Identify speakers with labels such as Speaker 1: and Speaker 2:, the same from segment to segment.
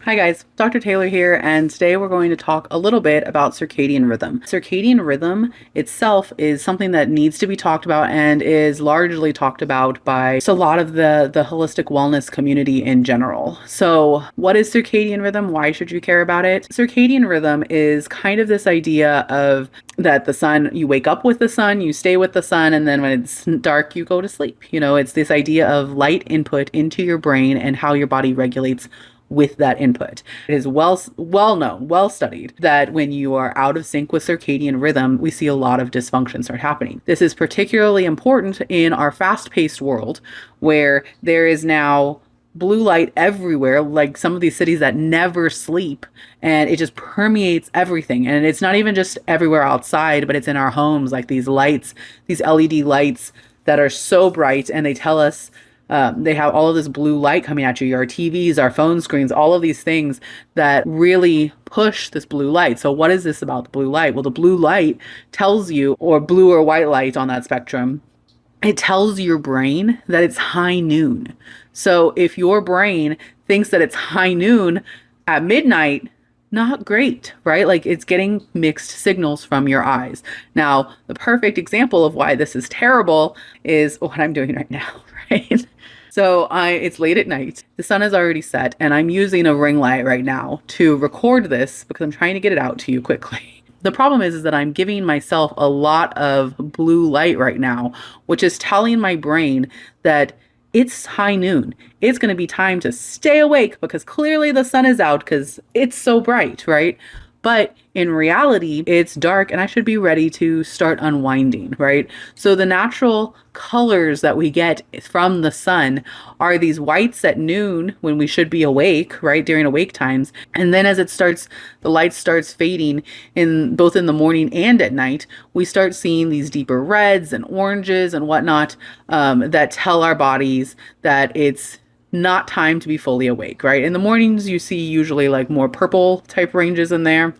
Speaker 1: Hi guys, Dr. Taylor here, and today we're going to talk a little bit about circadian rhythm. Circadian rhythm itself is something that needs to be talked about and is largely talked about by just a lot of the holistic wellness community in general. So what is circadian rhythm? Why should you care about it? Circadian rhythm is kind of this idea of that the sun, you wake up with the sun, you stay with the sun, and then when it's dark, you go to sleep. It's this idea of light input into your brain and how your body regulates with that input. It is well known, well studied that when you are out of sync with circadian rhythm, we see a lot of dysfunction start happening. This is particularly important in our fast-paced world where there is now blue light everywhere, like some of these cities that never sleep, and it just permeates everything. And it's not even just everywhere outside, but it's in our homes, like these lights, these LED lights that are so bright, and they tell us they have all of this blue light coming at you, our TVs, our phone screens, all of these things that really push this blue light. So what is this about the blue light? Well, the blue light tells you, or blue or white light on that spectrum, it tells your brain that it's high noon. So if your brain thinks that it's high noon at midnight, not great, right? Like it's getting mixed signals from your eyes. Now, the perfect example of why this is terrible is what I'm doing right now, right? So it's late at night. The sun is already set, and I'm using a ring light right now to record this because I'm trying to get it out to you quickly. The problem is that I'm giving myself a lot of blue light right now, which is telling my brain that it's high noon. It's going to be time to stay awake because clearly the sun is out because it's so bright, right? But in reality, it's dark and I should be ready to start unwinding, right? So the natural colors that we get from the sun are these whites at noon when we should be awake, right? During awake times. And then as the light starts fading in both in the morning and at night, we start seeing these deeper reds and oranges and whatnot that tell our bodies that it's not time to be fully awake, right? In the mornings, you see usually like more purple type ranges in there,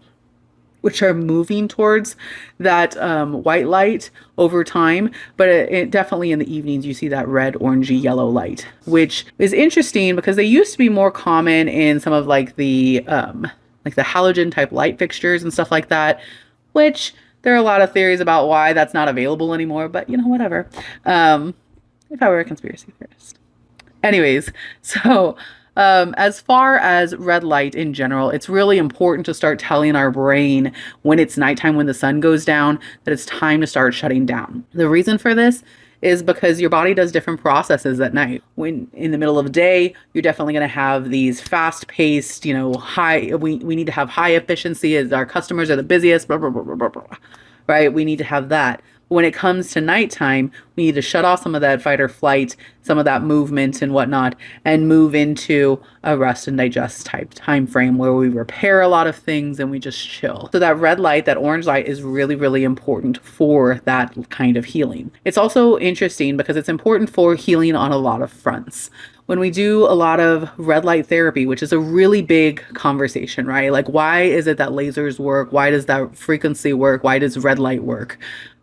Speaker 1: which are moving towards that white light over time. But it definitely in the evenings, you see that red, orangey, yellow light, which is interesting because they used to be more common in some of like the halogen type light fixtures and stuff like that, which there are a lot of theories about why that's not available anymore, but whatever. If I were a conspiracy theorist. Anyways, so as far as red light in general, it's really important to start telling our brain when it's nighttime, when the sun goes down, that it's time to start shutting down. The reason for this is because your body does different processes at night. When in the middle of the day, you're definitely going to have these fast-paced, high, we need to have high efficiency as our customers are the busiest, blah, blah, blah, blah, blah, blah, right? We need to have that. When it comes to nighttime, we need to shut off some of that fight or flight, some of that movement and whatnot, and move into a rest and digest type time frame where we repair a lot of things and we just chill. So that red light, that orange light is really, really important for that kind of healing. It's also interesting because it's important for healing on a lot of fronts. When we do a lot of red light therapy, which is a really big conversation, right? Like, why is it that lasers work? Why does that frequency work? Why does red light work?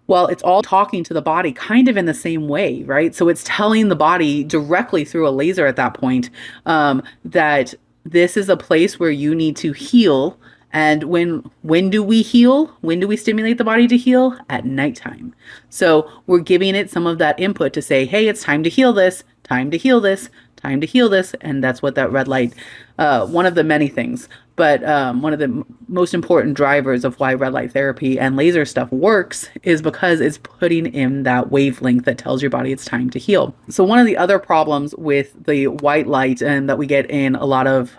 Speaker 1: Well, it's all talking to the body kind of in the same way, right? So it's telling the body directly through a laser at that point that this is a place where you need to heal. And when do we heal? When do we stimulate the body to heal? At nighttime. So we're giving it some of that input to say, hey, it's time to heal this, time to heal this, time to heal this. And that's what that red light, one of the many things, but one of the most important drivers of why red light therapy and laser stuff works is because it's putting in that wavelength that tells your body it's time to heal. So one of the other problems with the white light and that we get in a lot of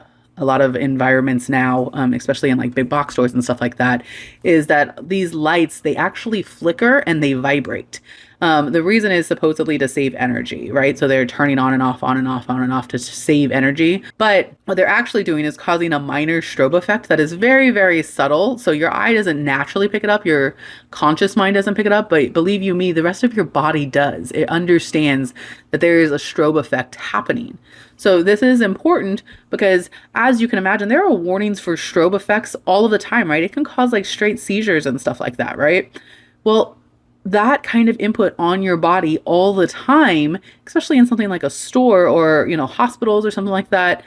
Speaker 1: environments now, especially in like big box stores and stuff like that, is that these lights, they actually flicker and they vibrate. The reason is supposedly to save energy, right? So they're turning on and off, on and off, on and off to save energy. But what they're actually doing is causing a minor strobe effect that is very, very subtle. So your eye doesn't naturally pick it up. Your conscious mind doesn't pick it up. But believe you me, the rest of your body does. It understands that there is a strobe effect happening. So this is important because, as you can imagine, there are warnings for strobe effects all of the time, right? It can cause like straight seizures and stuff like that, right? Well, that kind of input on your body all the time, especially in something like a store or, hospitals or something like that,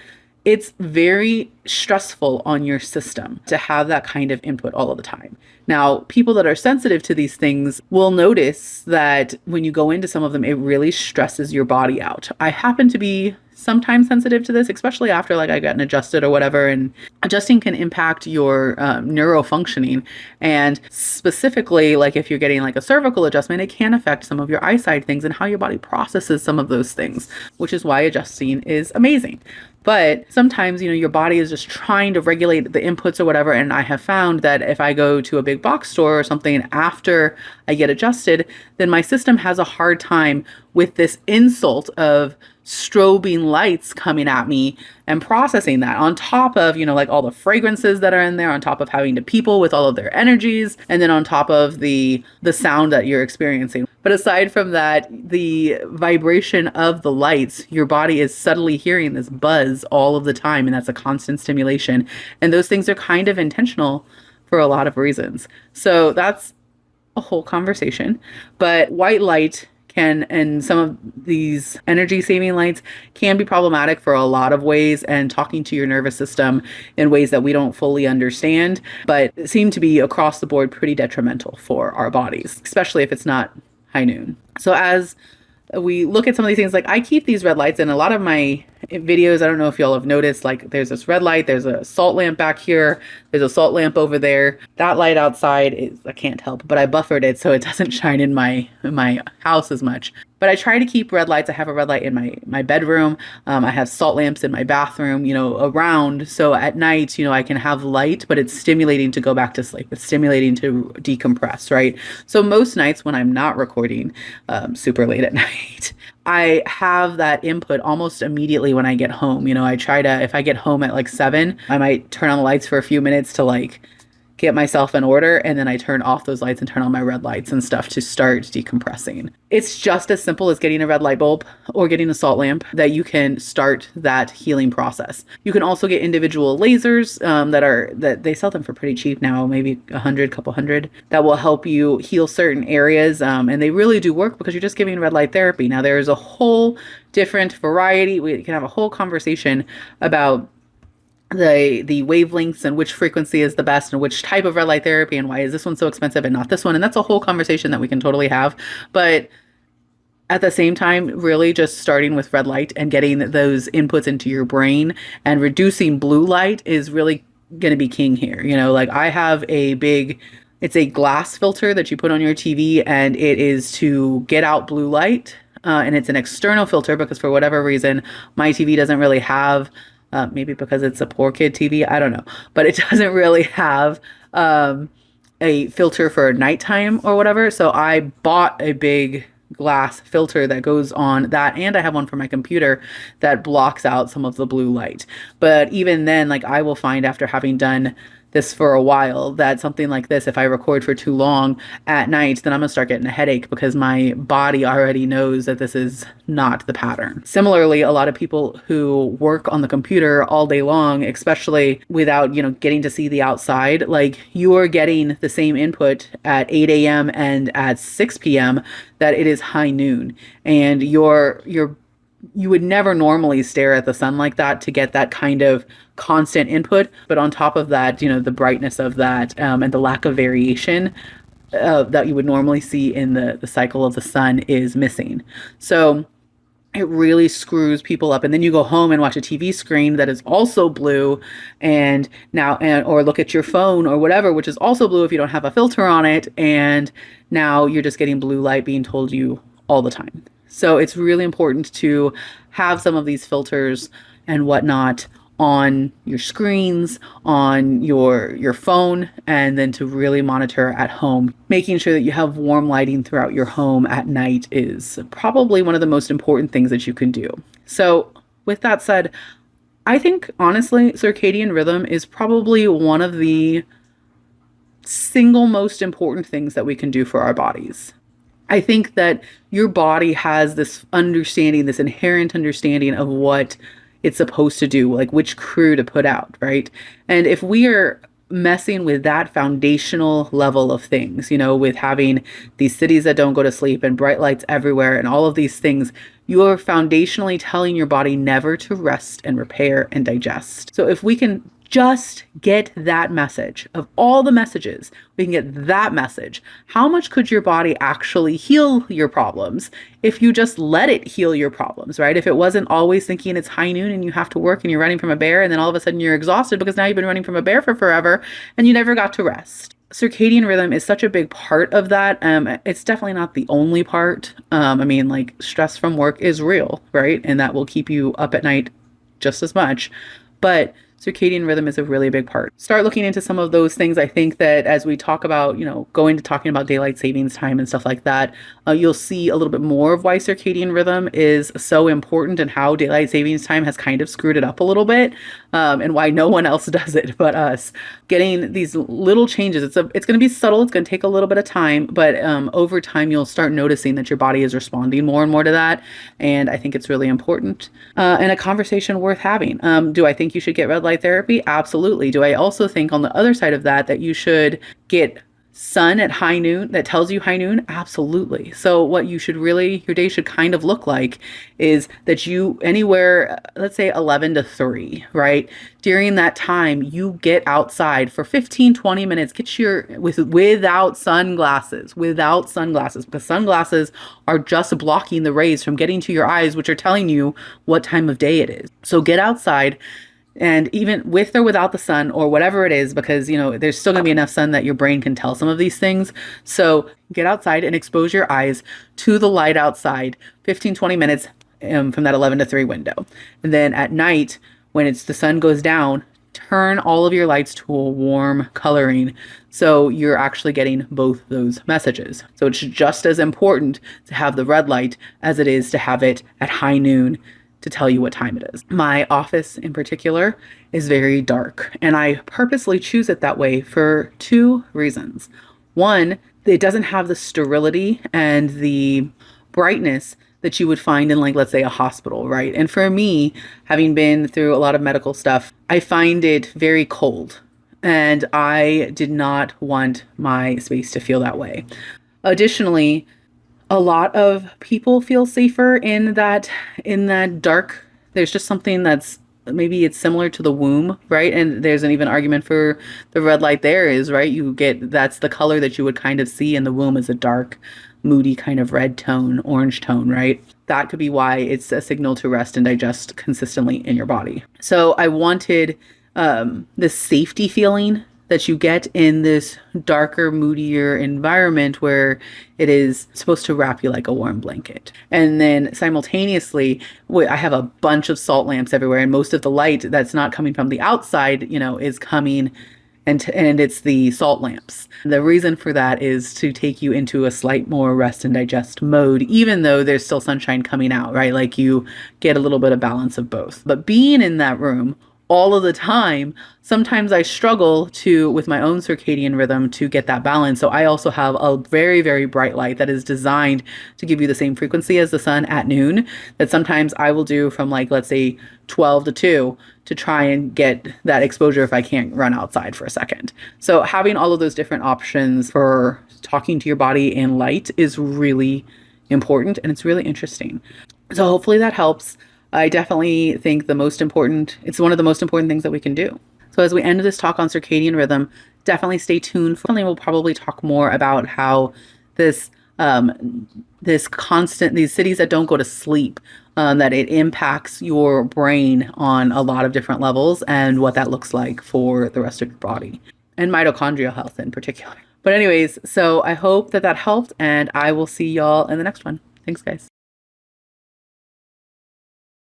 Speaker 1: It's very stressful on your system to have that kind of input all of the time. Now, people that are sensitive to these things will notice that when you go into some of them, it really stresses your body out. I happen to be sometimes sensitive to this, especially after like I gotten adjusted or whatever. And adjusting can impact your neuro functioning. And specifically, like if you're getting like a cervical adjustment, it can affect some of your eyesight things and how your body processes some of those things, which is why adjusting is amazing. But sometimes, your body is just trying to regulate the inputs or whatever. And I have found that if I go to a big box store or something after I get adjusted, then my system has a hard time with this insult of strobing lights coming at me and processing that on top of, like all the fragrances that are in there, on top of having to people with all of their energies, and then on top of the sound that you're experiencing. But aside from that, the vibration of the lights, your body is subtly hearing this buzz all of the time, and that's a constant stimulation. And those things are kind of intentional for a lot of reasons. So that's a whole conversation. But white light can, and some of these energy saving lights can be problematic for a lot of ways and talking to your nervous system in ways that we don't fully understand, but seem to be across the board pretty detrimental for our bodies, especially if it's not high noon. So as we look at some of these things, like I keep these red lights in a lot of my videos. I don't know if y'all have noticed, like there's this red light, there's a salt lamp back here, there's a salt lamp over there. That light outside is, I can't help, but I buffered it so it doesn't shine in my house as much. But I try to keep red lights. I have a red light in my bedroom. I have salt lamps in my bathroom, around. So at night, I can have light, but it's stimulating to go back to sleep. It's stimulating to decompress, right? So most nights when I'm not recording super late at night, I have that input almost immediately when I get home. I try to, if I get home at like 7, I might turn on the lights for a few minutes to like get myself in order, and then I turn off those lights and turn on my red lights and stuff to start decompressing. It's just as simple as getting a red light bulb or getting a salt lamp that you can start that healing process. You can also get individual lasers that they sell them for pretty cheap now, maybe couple hundred, that will help you heal certain areas. And they really do work because you're just giving red light therapy. Now there's a whole different variety. We can have a whole conversation about the wavelengths and which frequency is the best and which type of red light therapy and why is this one so expensive and not this one. And that's a whole conversation that we can totally have. But at the same time, really just starting with red light and getting those inputs into your brain and reducing blue light is really going to be king here. Like I have it's a glass filter that you put on your TV, and it is to get out blue light. And it's an external filter because for whatever reason, my TV doesn't really have maybe because it's a poor kid TV, I don't know. But it doesn't really have a filter for nighttime or whatever. So I bought a big glass filter that goes on that, and I have one for my computer that blocks out some of the blue light. But even then, like I will find after having done this for a while that something like this, if I record for too long at night, then I'm gonna start getting a headache because my body already knows that this is not the pattern. Similarly, a lot of people who work on the computer all day long, especially without, getting to see the outside, like you are getting the same input at 8 a.m. and at 6 p.m. that it is high noon. And you would never normally stare at the sun like that to get that kind of constant input. But on top of that, the brightness of that and the lack of variation that you would normally see in the cycle of the sun is missing. So it really screws people up. And then you go home and watch a TV screen that is also blue or look at your phone or whatever, which is also blue if you don't have a filter on it. And now you're just getting blue light being told you all the time. So it's really important to have some of these filters and whatnot on your screens, on your phone, and then to really monitor at home. Making sure that you have warm lighting throughout your home at night is probably one of the most important things that you can do. So with that said, I think honestly, circadian rhythm is probably one of the single most important things that we can do for our bodies. I think that your body has this understanding, this inherent understanding of what it's supposed to do, like which crew to put out, right? And if we are messing with that foundational level of things, with having these cities that don't go to sleep and bright lights everywhere and all of these things, you are foundationally telling your body never to rest and repair and digest. So if we can just get that message, of all the messages, we can get that message. How much could your body actually heal your problems if you just let it heal your problems, right? If it wasn't always thinking it's high noon and you have to work and you're running from a bear, and then all of a sudden you're exhausted because now you've been running from a bear for forever and you never got to rest. Circadian rhythm is such a big part of that. It's definitely not the only part. I mean, like, stress from work is real, right? And that will keep you up at night just as much. But circadian rhythm is a really big part. Start looking into some of those things. I think that as we talk about, going to talking about daylight savings time and stuff like that, you'll see a little bit more of why circadian rhythm is so important and how daylight savings time has kind of screwed it up a little bit, and why no one else does it but us. Getting these little changes, it's going to be subtle. It's going to take a little bit of time, but over time, you'll start noticing that your body is responding more and more to that. And I think it's really important, and a conversation worth having. Do I think you should get red light therapy? Absolutely. Do I also think on the other side of that you should get sun at high noon that tells you high noon? Absolutely. So what you should really, your day should kind of look like is that you anywhere, let's say 11 to 3, right? During that time, you get outside for 15, 20 minutes, get without sunglasses, because sunglasses are just blocking the rays from getting to your eyes, which are telling you what time of day it is. So get outside. And even with or without the sun or whatever it is, because, there's still going to be enough sun that your brain can tell some of these things. So get outside and expose your eyes to the light outside 15, 20 minutes from that 11 to 3 window. And then at night, when the sun goes down, turn all of your lights to a warm coloring. So you're actually getting both those messages. So it's just as important to have the red light as it is to have it at high noon to tell you what time it is. My office in particular is very dark, and I purposely choose it that way for 2 reasons. One, it doesn't have the sterility and the brightness that you would find in, like, let's say a hospital, right? And for me, having been through a lot of medical stuff, I find it very cold, and I did not want my space to feel that way. Additionally, a lot of people feel safer in that dark. There's just something that's, maybe it's similar to the womb, right? And there's an even argument for the red light there is, right? That's the color that you would kind of see in the womb, is a dark, moody kind of red tone, orange tone, right? That could be why it's a signal to rest and digest consistently in your body. So I wanted this safety feeling that you get in this darker, moodier environment where it is supposed to wrap you like a warm blanket. And then simultaneously, I have a bunch of salt lamps everywhere, and most of the light that's not coming from the outside, is coming, and it's the salt lamps. The reason for that is to take you into a slight more rest and digest mode, even though there's still sunshine coming out, right? Like, you get a little bit of balance of both. But being in that room all of the time, sometimes I struggle with my own circadian rhythm to get that balance. So I also have a very, very bright light that is designed to give you the same frequency as the sun at noon, that sometimes I will do from, like, let's say 12 to 2 to try and get that exposure if I can't run outside for a second. So having all of those different options for talking to your body in light is really important, and it's really interesting. So hopefully that helps. I definitely think it's one of the most important things that we can do. So as we end this talk on circadian rhythm, definitely stay tuned. We'll probably talk more about how these cities that don't go to sleep, that it impacts your brain on a lot of different levels, and what that looks like for the rest of your body, and mitochondrial health in particular. But anyways, so I hope that helped, and I will see y'all in the next one. Thanks, guys.